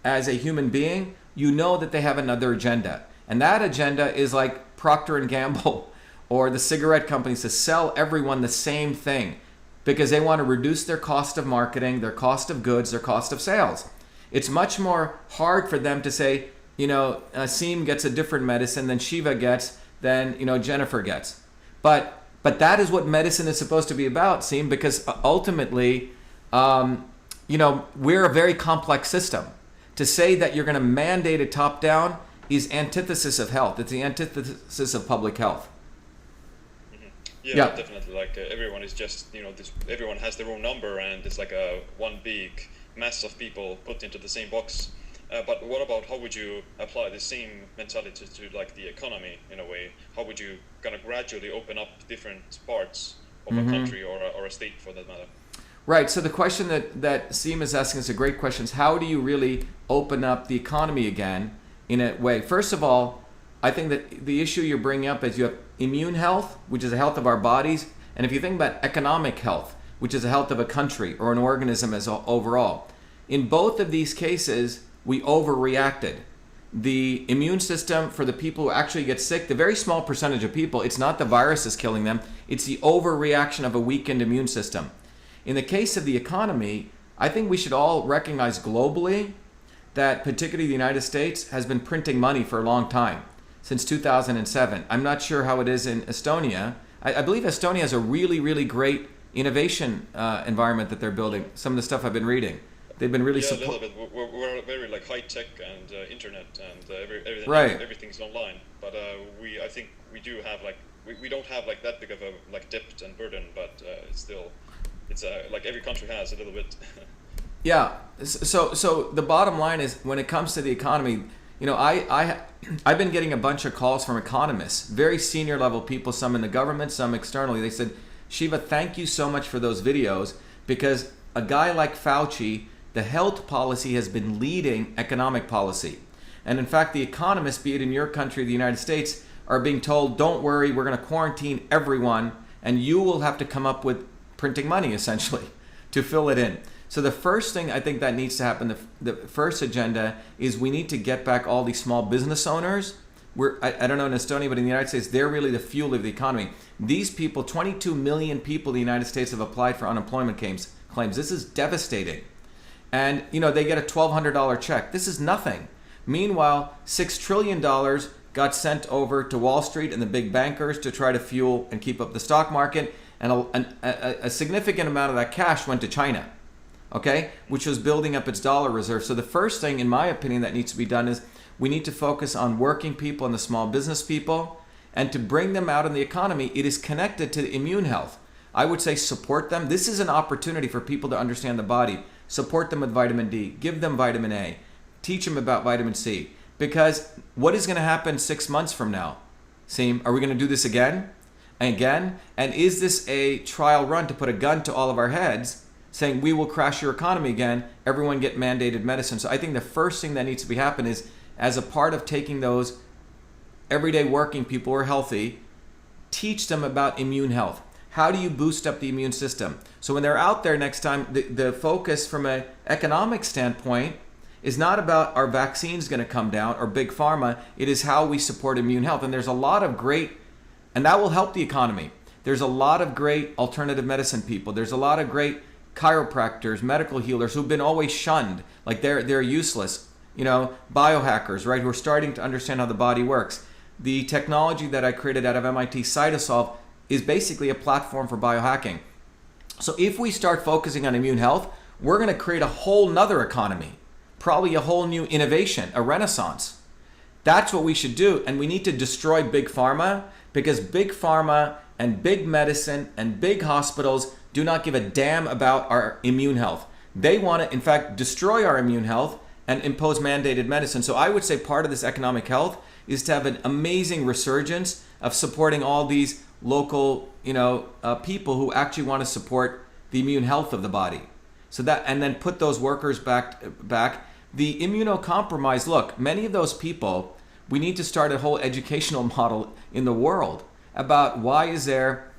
as a human being, you know that they have another agenda. And that agenda is like Procter & Gamble or the cigarette companies to sell everyone the same thing because they want to reduce their cost of marketing, their cost of goods, their cost of sales. It's much more hard for them to say, Siim gets a different medicine than Shiva gets, than Jennifer gets. But that is what medicine is supposed to be about, Siim, because ultimately, we're a very complex system. To say that you're going to mandate it top down is antithesis of health. It's the antithesis of public health. Yeah, definitely. Like everyone is just, everyone has their own number, and it's like a one big mass of people put into the same box. But what about how would you apply the same mentality to like the economy in a way? How would you kind of gradually open up different parts of a country or a state for that matter? Right. So the question that Siim is asking is a great question. Is how do you really open up the economy again in a way? First of all, I think that the issue you're bringing up is you have immune health, which is the health of our bodies, and if you think about economic health, which is the health of a country or an organism as overall. In both of these cases, we overreacted. The immune system for the people who actually get sick, the very small percentage of people, it's not the viruses killing them, it's the overreaction of a weakened immune system. In the case of the economy, I think we should all recognize globally that particularly the United States has been printing money for a long time, since 2007. I'm not sure how it is in Estonia. I believe Estonia has a really, really great innovation environment that they're building. Some of the stuff I've been reading. They've been really a little bit. We're very like high tech and internet and everything. Right. Everything's online. But I think we do have like we don't have like that big of a like debt and burden. But it's like every country has a little bit. Yeah. So the bottom line is when it comes to the economy, I've been getting a bunch of calls from economists, very senior level people, some in the government, some externally. They said, Shiva, thank you so much for those videos because a guy like Fauci, the health policy has been leading economic policy. And in fact, the economists, be it in your country, the United States, are being told, don't worry, we're going to quarantine everyone and you will have to come up with printing money, essentially, to fill it in. So the first thing I think that needs to happen, the first agenda, is we need to get back all these small business owners. I don't know in Estonia, but in the United States, they're really the fuel of the economy. These people, 22 million people in the United States have applied for unemployment claims. This is devastating. And, they get a $1,200 check. This is nothing. Meanwhile, $6 trillion got got sent over to Wall Street and the big bankers to try to fuel and keep up the stock market. And a significant amount of that cash went to China, okay, which was building up its dollar reserve. So the first thing, in my opinion, that needs to be done is we need to focus on working people and the small business people, and to bring them out in the economy. It is connected to the immune health. I would say support them. This is an opportunity for people to understand the body. Support them with vitamin D. Give them vitamin A. Teach them about vitamin C. Because what is going to happen 6 months from now? Siim, are we going to do this again? And again? And is this a trial run to put a gun to all of our heads saying we will crash your economy again, everyone get mandated medicine? So I think the first thing that needs to be happen is, as a part of taking those everyday working people who are healthy, teach them about immune health. How do you boost up the immune system? So when they're out there next time, the focus from an economic standpoint is not about our vaccines going to come down or big pharma. It is how we support immune health. And there's a lot of great, and that will help the economy. There's a lot of great alternative medicine people. There's a lot of great chiropractors, medical healers who've been always shunned, like they're useless. You know, biohackers, right, who are starting to understand how the body works. The technology that I created out of MIT, Cytosolve, is basically a platform for biohacking. So if we start focusing on immune health, we're going to create a whole nother economy, probably a whole new innovation, a renaissance. That's what we should do. And we need to destroy big pharma, because big pharma and big medicine and big hospitals do not give a damn about our immune health. They want to, in fact, destroy our immune health and impose mandated medicine. So I would say part of this economic health is to have an amazing resurgence of supporting all these local, people who actually want to support the immune health of the body. So that, and then put those workers back. The immunocompromised, look, many of those people, we need to start a whole educational model in the world about why is there,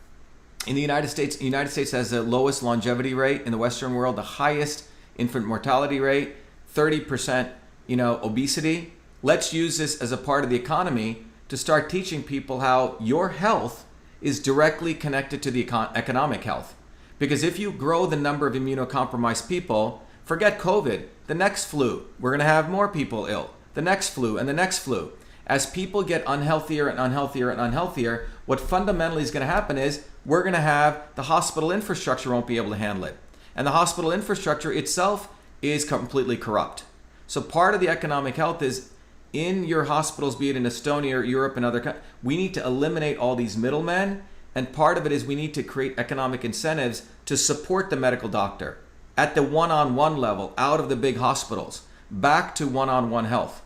in the United States has the lowest longevity rate in the Western world, the highest infant mortality rate, 30%, obesity. Let's use this as a part of the economy to start teaching people how your health is directly connected to the economic health. Because if you grow the number of immunocompromised people, forget COVID, the next flu, we're going to have more people ill. The next flu and the next flu. As people get unhealthier and unhealthier and unhealthier, what fundamentally is going to happen is we're going to have the hospital infrastructure won't be able to handle it. And the hospital infrastructure itself is completely corrupt. So part of the economic health is in your hospitals, be it in Estonia or Europe and other countries, we need to eliminate all these middlemen. And part of it is we need to create economic incentives to support the medical doctor at the one-on-one level, out of the big hospitals, back to one-on-one health.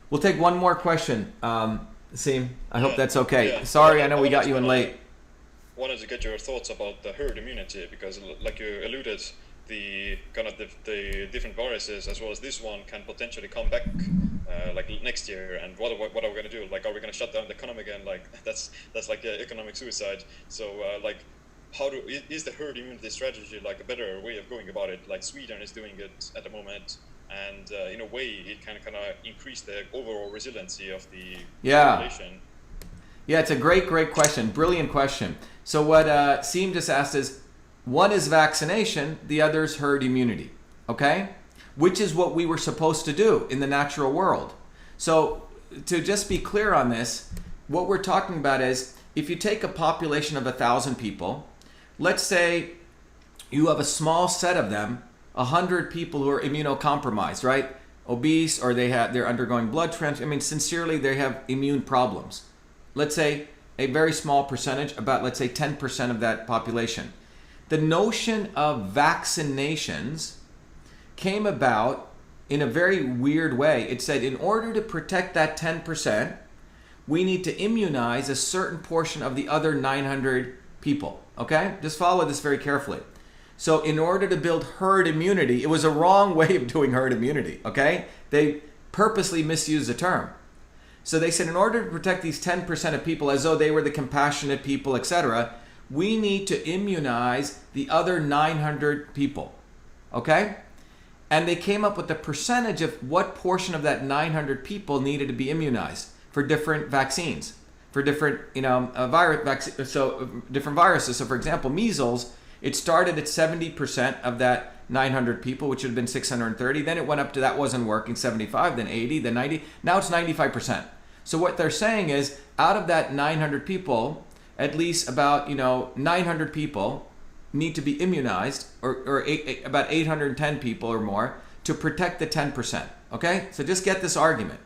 We'll take one more question, Siim. I hope that's okay. Yeah. Sorry, I know we got you in late. Wanted to get your thoughts about the herd immunity, because like you alluded, the different viruses as well as this one can potentially come back like next year. And what are we going to do? Like, are we going to shut down the economy again? Like that's like economic suicide. So is the herd immunity strategy like a better way of going about it? Like Sweden is doing it at the moment, and in a way it can kind of increase the overall resiliency of the population. Yeah, it's a great question. Brilliant question. So what Siim just asked is, one is vaccination, the other is herd immunity, okay? Which is what we were supposed to do in the natural world. So to just be clear on this, what we're talking about is, if you take a population of 1,000 people, let's say you have a small set of them, 100 people who are immunocompromised, right? Obese, or they're undergoing blood transfusion. I mean, sincerely, they have immune problems. Let's say a very small percentage, about let's say 10% of that population. The notion of vaccinations came about in a very weird way. It said in order to protect that 10%, we need to immunize a certain portion of the other 900 people. Okay? Just follow this very carefully. So in order to build herd immunity, it was a wrong way of doing herd immunity. Okay? They purposely misused the term. So they said in order to protect these 10% of people as though they were the compassionate people, etc., we need to immunize the other 900 people. Okay? And they came up with a percentage of what portion of that 900 people needed to be immunized for different vaccines, for different different viruses. So for example, measles, it started at 70% of that 900 people, which would have been 630. Then it went up to, that wasn't working, 75, then 80, then 90. Now it's 95%. So what they're saying is, out of that 900 people, at least about 900 people need to be immunized, or about 810 people or more to protect the 10%. Okay, so just get this argument.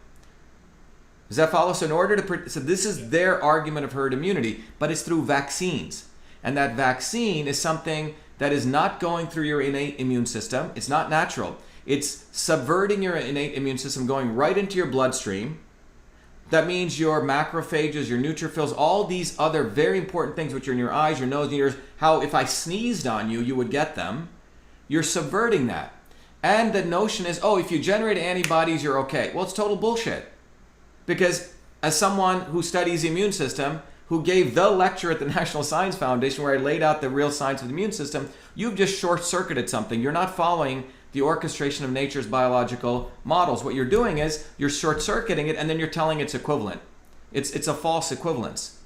Does that follow? So in order to so this is their argument of herd immunity, but it's through vaccines, and that vaccine is something that is not going through your innate immune system. It's not natural. It's subverting your innate immune system, going right into your bloodstream. That means your macrophages, your neutrophils, all these other very important things which are in your eyes, your nose, your ears, how if I sneezed on you, you would get them. You're subverting that. And the notion is, oh, if you generate antibodies, you're okay. Well, it's total bullshit. Because as someone who studies the immune system, who gave the lecture at the National Science Foundation where I laid out the real science of the immune system, you've just short-circuited something. You're not following the orchestration of nature's biological models. What you're doing is you're short-circuiting it, and then you're telling it's equivalent. It's a false equivalence.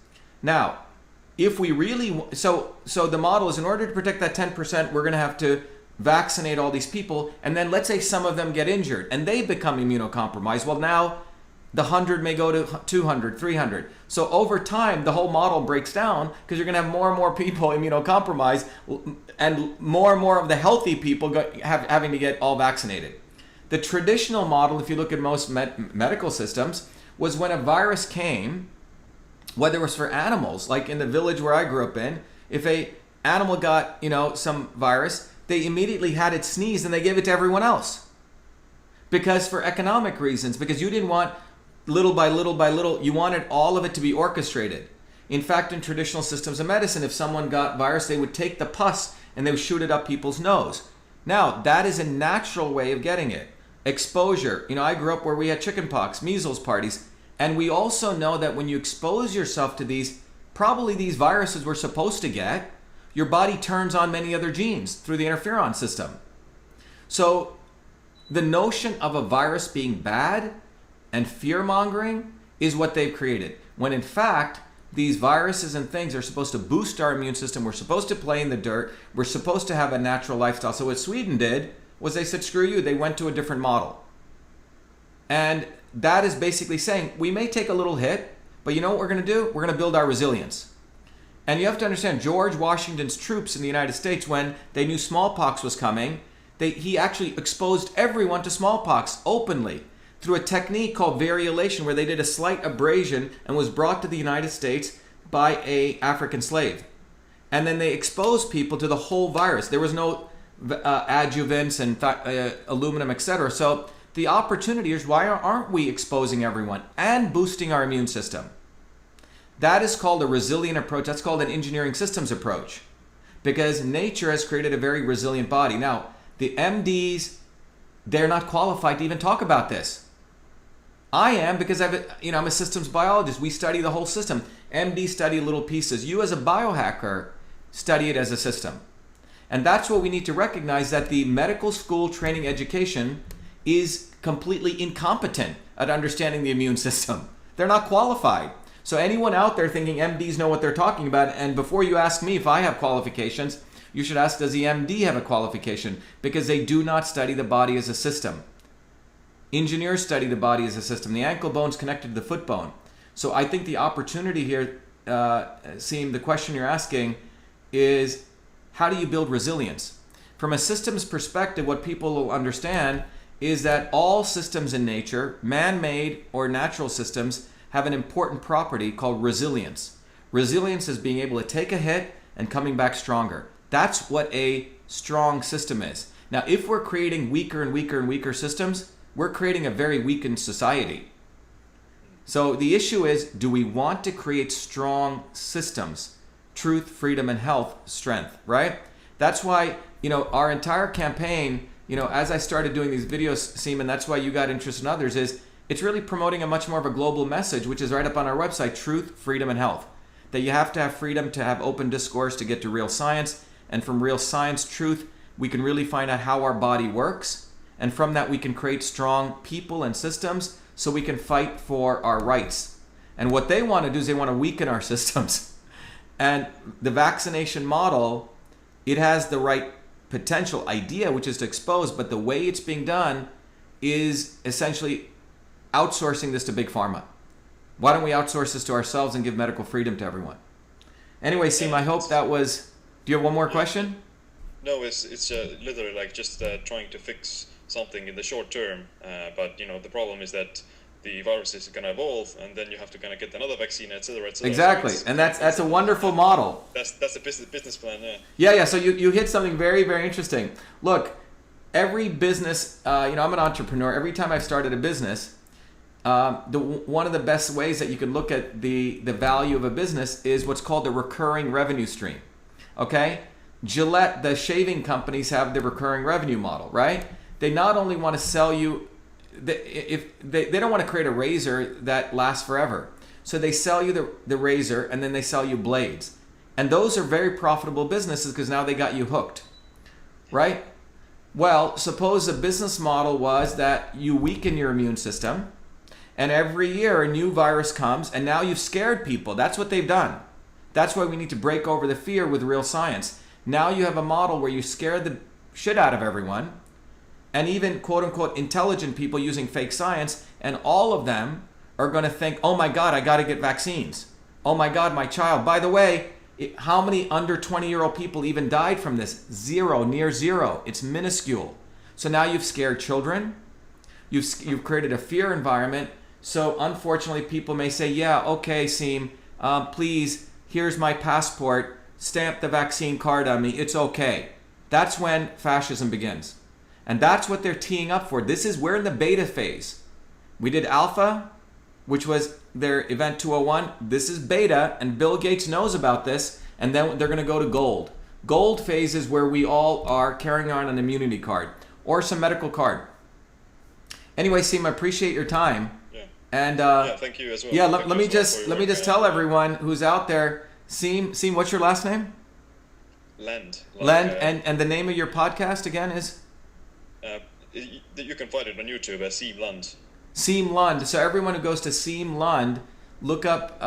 Now, if we really... So the model is, in order to protect that 10%, we're going to have to vaccinate all these people, and then let's say some of them get injured, and they become immunocompromised. Well, now the 100 may go to 200, 300. So over time, the whole model breaks down because you're going to have more and more people immunocompromised and more of the healthy people having to get all vaccinated. The traditional model, if you look at most medical systems, was when a virus came, whether it was for animals, like in the village where I grew up in, if a animal got, some virus, they immediately had it sneezed and they gave it to everyone else. Because for economic reasons, because you didn't want little by little, you wanted all of it to be orchestrated. In fact, in traditional systems of medicine, if someone got virus, they would take the pus and they would shoot it up people's nose. Now, that is a natural way of getting it. Exposure. I grew up where we had chickenpox, measles parties, and we also know that when you expose yourself to these viruses we're supposed to get, your body turns on many other genes through the interferon system. So the notion of a virus being bad and fear-mongering is what they've created. When in fact, these viruses and things are supposed to boost our immune system. We're supposed to play in the dirt. We're supposed to have a natural lifestyle. So what Sweden did was they said, screw you. They went to a different model. And that is basically saying, we may take a little hit, but you know what we're going to do? We're going to build our resilience. And you have to understand, George Washington's troops in the United States, when they knew smallpox was coming, he actually exposed everyone to smallpox openly through a technique called variolation, where they did a slight abrasion and was brought to the United States by an African slave. And then they exposed people to the whole virus. There was no adjuvants and aluminum, etc. So the opportunity is, why aren't we exposing everyone and boosting our immune system? That is called a resilient approach. That's called an engineering systems approach, because nature has created a very resilient body. Now, the MDs, they're not qualified to even talk about this. I am, because I'm a systems biologist. We study the whole system. MDs study little pieces. You as a biohacker study it as a system. And that's what we need to recognize, that the medical school training education is completely incompetent at understanding the immune system. They're not qualified. So anyone out there thinking MDs know what they're talking about, and before you ask me if I have qualifications, you should ask, does the MD have a qualification? Because they do not study the body as a system. Engineers study the body as a system. The ankle bone's connected to the foot bone. So I think the opportunity here, Siim, the question you're asking is, how do you build resilience? From a systems perspective, what people will understand is that all systems in nature, man-made or natural systems, have an important property called resilience. Resilience is being able to take a hit and coming back stronger. That's what a strong system is. Now, if we're creating weaker and weaker and weaker systems, we're creating a very weakened society. So the issue is, do we want to create strong systems? Truth, freedom, and health, strength, right? That's why, our entire campaign, as I started doing these videos, Siim, and that's why you got interested in others, is it's really promoting a much more of a global message, which is right up on our website, truth, freedom, and health. That you have to have freedom to have open discourse to get to real science. And from real science, truth, we can really find out how our body works. And from that, we can create strong people and systems so we can fight for our rights. And what they want to do is they want to weaken our systems. And the vaccination model, it has the right potential idea, which is to expose, but the way it's being done is essentially outsourcing this to big pharma. Why don't we outsource this to ourselves and give medical freedom to everyone? Anyway, Siim, I hope that was... Do you have one more question? No, it's literally like just trying to fix something in the short term. But the problem is that the virus is going to evolve, and then you have to kind of get another vaccine, etc., etc. Exactly, and that's a wonderful model. That's a business plan, yeah. Yeah. So you hit something very, very interesting. Look, every business, I'm an entrepreneur. Every time I've started a business, one of the best ways that you can look at the value of a business is what's called a recurring revenue stream. Okay, Gillette, the shaving companies, have the recurring revenue model, right? They not only want to sell you. If they don't want to create a razor that lasts forever. So they sell you the razor, and then they sell you blades. And those are very profitable businesses because now they got you hooked, right? Well, suppose a business model was that you weaken your immune system, and every year a new virus comes, and now you've scared people. That's what they've done. That's why we need to break over the fear with real science. Now you have a model where you scare the shit out of everyone, and even quote-unquote intelligent people using fake science, and all of them are going to think, oh my God, I got to get vaccines. Oh my God, my child. By the way, how many under 20-year-old people even died from this? Zero, near zero. It's minuscule. So now you've scared children. You've created a fear environment. So unfortunately, people may say, yeah, okay, Siim, please, here's my passport. Stamp the vaccine card on me. It's okay. That's when fascism begins. And that's what they're teeing up for. We're in the beta phase. We did alpha, which was their event 201. This is beta, and Bill Gates knows about this, and then they're going to go to gold. Gold phase is where we all are carrying on an immunity card or some medical card. Anyway, Siim, I appreciate your time. Yeah. And thank you as well. Yeah, let me just tell everyone who's out there, Siim, what's your last name? Land. And the name of your podcast again is? You can find it on YouTube as Siim Lund. Siim Lund. So everyone who goes to Siim Lund, look up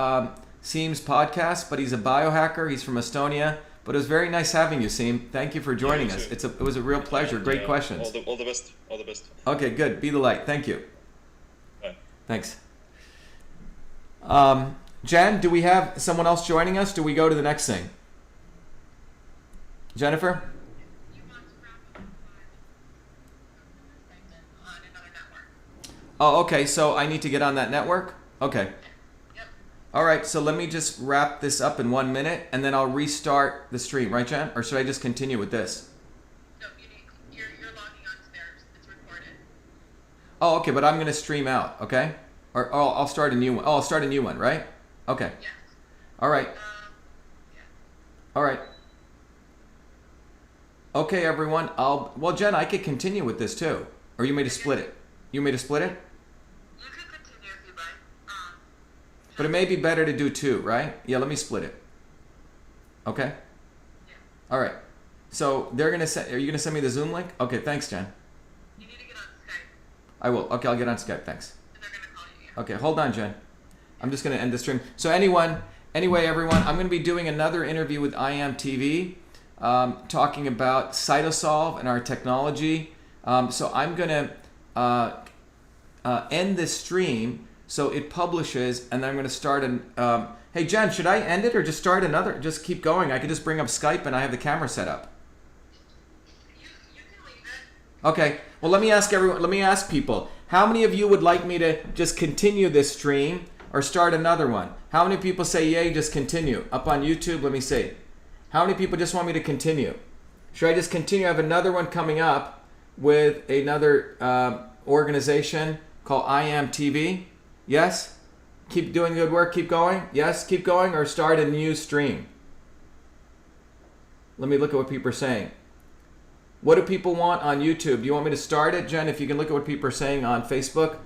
Siim's podcast. But he's a biohacker. He's from Estonia. But it was very nice having you, Siim. Thank you for joining us. It was a real pleasure. Great questions. All the best. All the best. Okay, good. Be the light. Thank you. Bye. Thanks. Jen, do we have someone else joining us? Do we go to the next thing? Jennifer? Oh, okay. So I need to get on that network? Okay. Yep. All right. So let me just wrap this up in 1 minute, and then I'll restart the stream, right, Jen? Or should I just continue with this? No, you're logging on to theirs. It's recorded. Oh, okay. But I'm going to stream out, okay? Or I'll start a new one. Oh, I'll start a new one, right? Okay. Yes. All right. Yeah. All right. Okay, everyone. Well, Jen, I could continue with this too. Or you made to split it. You made to split it? You can continue if you'd like. But it may be better to do two, right? Yeah, let me split it. Okay? Yeah. All right. So they're going to send, are you going to send me the Zoom link? Okay, thanks, Jen. You need to get on Skype. I will. Okay, I'll get on Skype. Thanks. And they're going to call you. Yeah. Okay, hold on, Jen. I'm just going to end the stream. So anyway, everyone, I'm going to be doing another interview with IMTV, talking about Cytosolve and our technology. So I'm going to end this stream so it publishes, and then I'm going to start an... hey, Jen, should I end it or just start another? Just keep going. I could just bring up Skype and I have the camera set up. You can leave it. Okay. Well, let me ask people. How many of you would like me to just continue this stream or start another one? How many people say, yay, just continue? Up on YouTube, let me see. How many people just want me to continue? Should I just continue? I have another one coming up with another organization called IMTV. Yes? Keep doing good work, keep going? Yes, keep going, or start a new stream? Let me look at what people are saying. What do people want on YouTube? Do you want me to start it, Jen, if you can look at what people are saying on Facebook?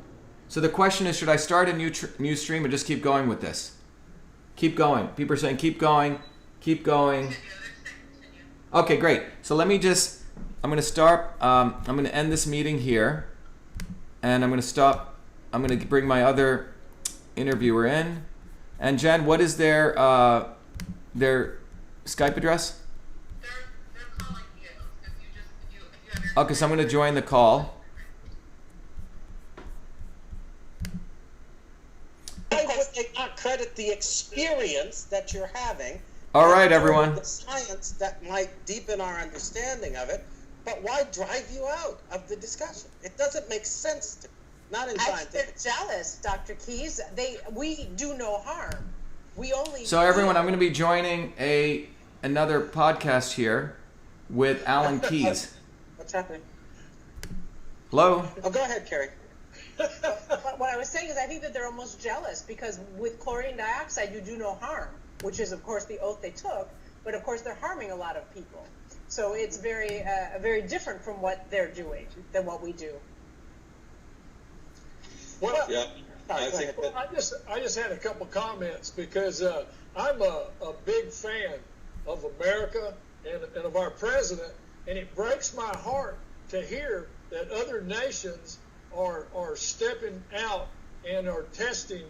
So the question is, should I start a new stream or just keep going with this? Keep going. People are saying keep going, keep going. Okay, great. So let me just, I'm going to start, I'm going to end this meeting here. And I'm going to stop, I'm going to bring my other interviewer in. And Jen, what is their Skype address? They're calling you. So if you have your... Okay, so I'm going to join the call. What they the experience that you're having. All right, and everyone. The science that might deepen our understanding of it. But why drive you out of the discussion? It doesn't make sense to me. Not in I think scientific. they're jealous, Dr. Keys. We do no harm. We only. So everyone, I'm going to be joining another podcast here with Alan Keys. What's happening? Hello. Oh, go ahead, Carrie. But what I was saying is I think that they're almost jealous because with chlorine dioxide you do no harm, which is of course the oath they took, but of course they're harming a lot of people. So it's very different from what they're doing than what we do. Well, Yeah. I think that, I just had a couple comments because I'm a big fan of America and of our president, and it breaks my heart to hear that other nations are stepping out and are testing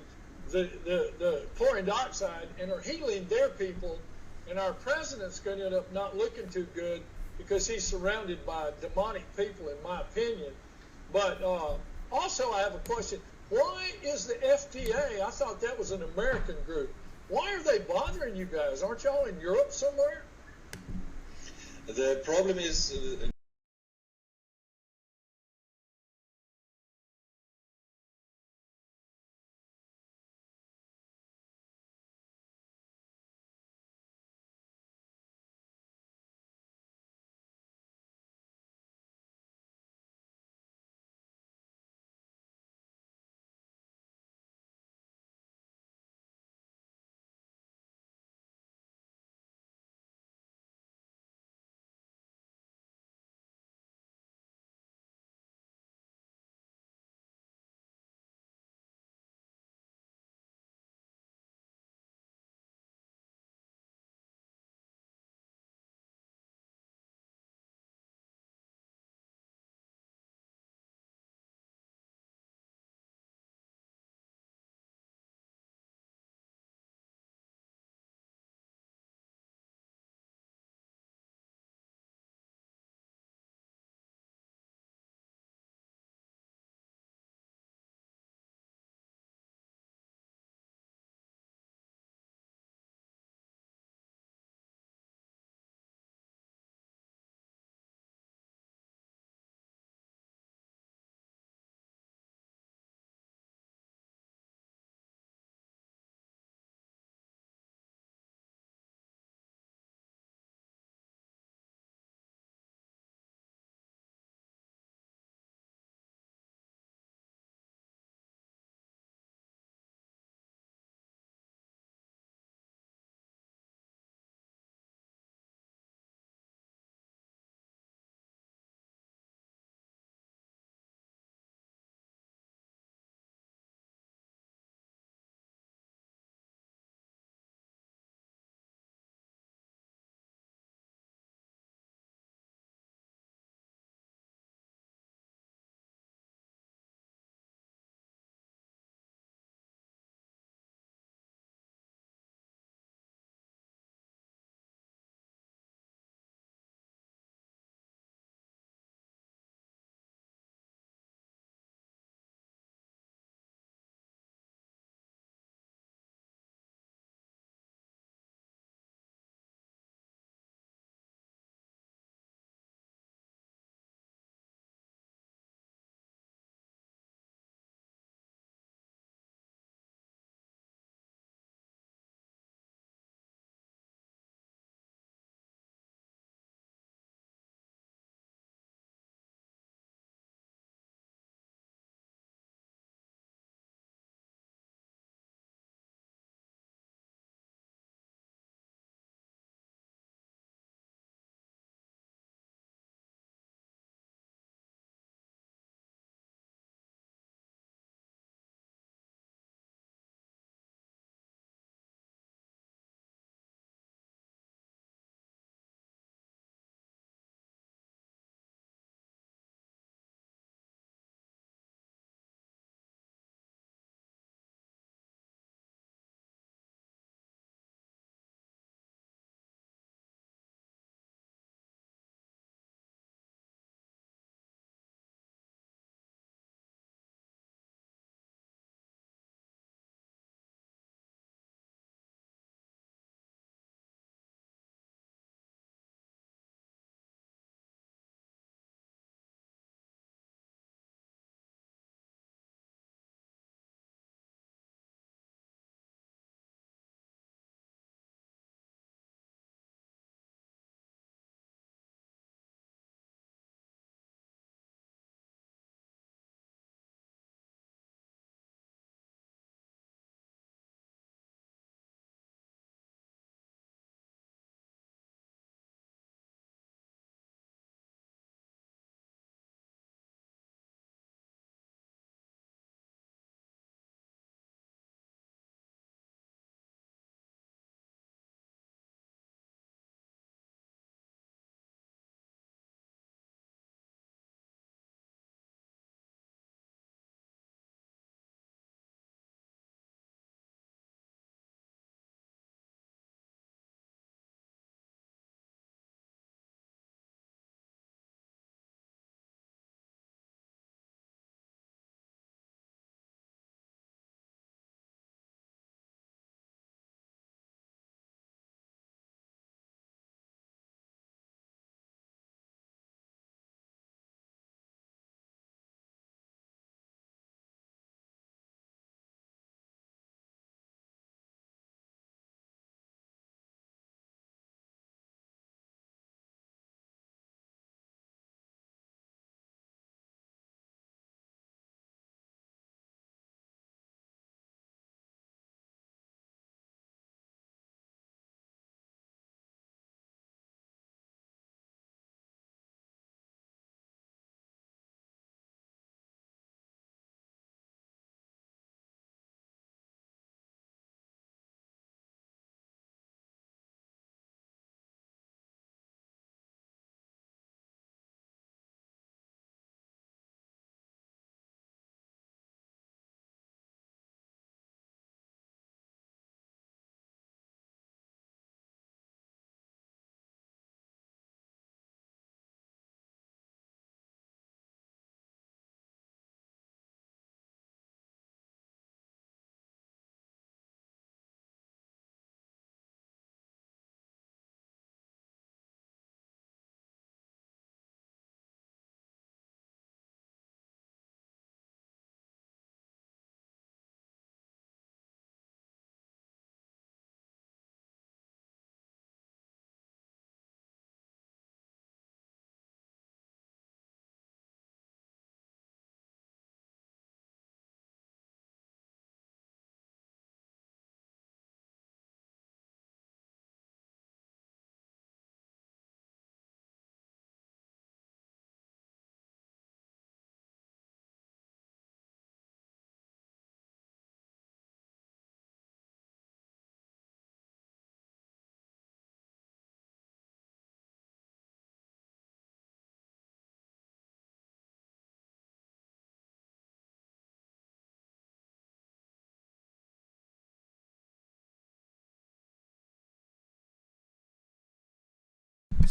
the chlorine dioxide and are healing their people, and our president's going to end up not looking too good because he's surrounded by demonic people, in my opinion. But also, I have a question. Why is the FDA, I thought that was an American group, why are they bothering you guys? Aren't y'all in Europe somewhere? the problem is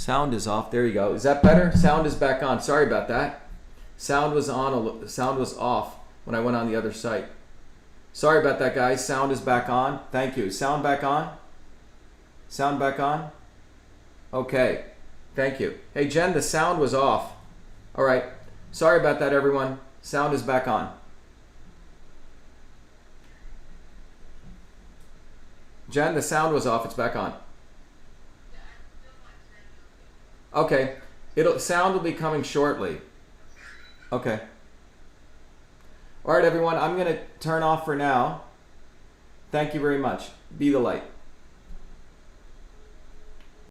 Sound is off. There you go. Is that better? Sound is back on. Sorry about that. Sound was on. Sound was off when I went on the other site. Sorry about that, guys. Sound is back on. Thank you. Sound back on. Sound back on. Okay. Thank you. Hey, Jen, the sound was off. All right. Sorry about that, everyone. Sound is back on. Jen, the sound was off. It's back on. Okay. Sound will be coming shortly. Okay. All right, everyone. I'm going to turn off for now. Thank you very much. Be the light.